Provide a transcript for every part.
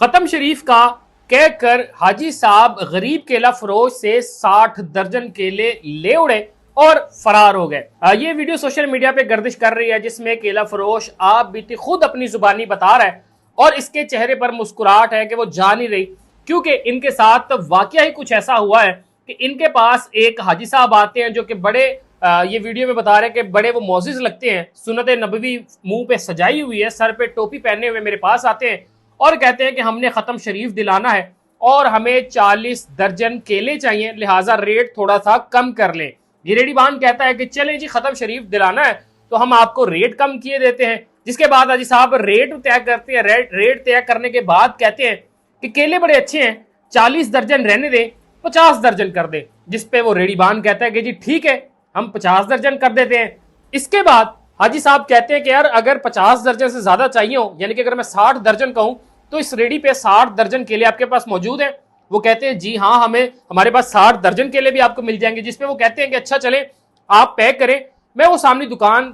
खत्म शरीफ का कहकर हाजी साहब गरीब केला फरोश से 60 दर्जन केले ले उड़े और फरार हो गए। ये वीडियो सोशल मीडिया पे गर्दिश कर रही है, जिसमें केला फरोश आप बीती खुद अपनी जुबानी बता रहा है और इसके चेहरे पर मुस्कुराहट है कि वो जा नहीं रही, क्योंकि इनके साथ वाकया ही कुछ ऐसा हुआ है कि इनके पास एक हाजी साहब आते हैं जो कि बड़े ये वीडियो में बता रहे हैं कि बड़े वो मोजिज लगते हैं, सुन्नत नबवी मुंह पे सजाई हुई है, सर पे टोपी पहने हुए मेरे पास आते हैं और कहते हैं कि हमने खत्म शरीफ दिलाना है और हमें 40 दर्जन केले चाहिए, लिहाजा रेट थोड़ा सा कम कर लें। ये रेडीबान कहता है कि चलें जी, खत्म शरीफ दिलाना है तो हम आपको रेट कम किए देते हैं। जिसके बाद हाजी साहब रेट तय करते हैं। रेट तय करने के बाद कहते हैं कि केले बड़े अच्छे हैं, 40 दर्जन रहने दें, 50 दर्जन कर दे। जिसपे वो रेडीबान कहता है कि जी ठीक है, हम 50 दर्जन कर देते हैं। इसके बाद हाजी साहब कहते हैं कि यार अगर 50 दर्जन से ज्यादा चाहिए हो, यानी कि अगर मैं 60 दर्जन कहूं तो इस रेडी पे 60 दर्जन केले आपके पास मौजूद हैं। वो कहते हैं जी हाँ, हमारे पास 60 दर्जन केले भी आपको मिल जाएंगे। जिसपे वो कहते हैं कि अच्छा चले, आप पैक करें, मैं वो सामने दुकान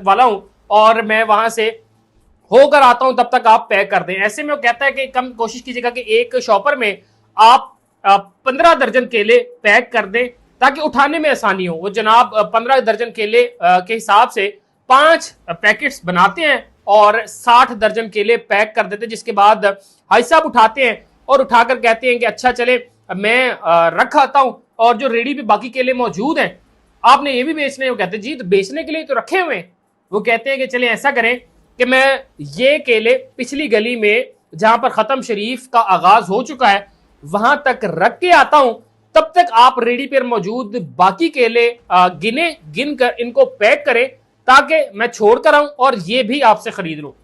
वाला हूं और मैं वहां से होकर आता हूं, तब तक आप पैक कर दें। ऐसे में वो कहता है कि कम कोशिश कीजिएगा कि एक शॉपर में आप 15 दर्जन केले पैक कर दें ताकि उठाने में आसानी हो। वो जनाब 15 दर्जन केले के हिसाब से 5 पैकेट्स बनाते हैं और 60 दर्जन केले पैक कर देते हैं। जिसके बाद हाई साहब उठाते हैं और उठाकर कहते हैं कि अच्छा चले, मैं रख आता हूं और जो रेडी पे बाकी केले मौजूद हैं आपने ये भी बेचने हैं। वो कहते हैं जी तो बेचने के लिए तो रखे हुए हैं। वो कहते हैं कि चले ऐसा करें कि मैं ये केले पिछली गली में जहां पर खत्म शरीफ का आगाज हो चुका है वहां तक रख के आता हूं, तब तक आप रेडी पर मौजूद बाकी केले गिन कर इनको पैक करें ताकि मैं छोड़ कर आऊं और ये भी आपसे खरीद लूं।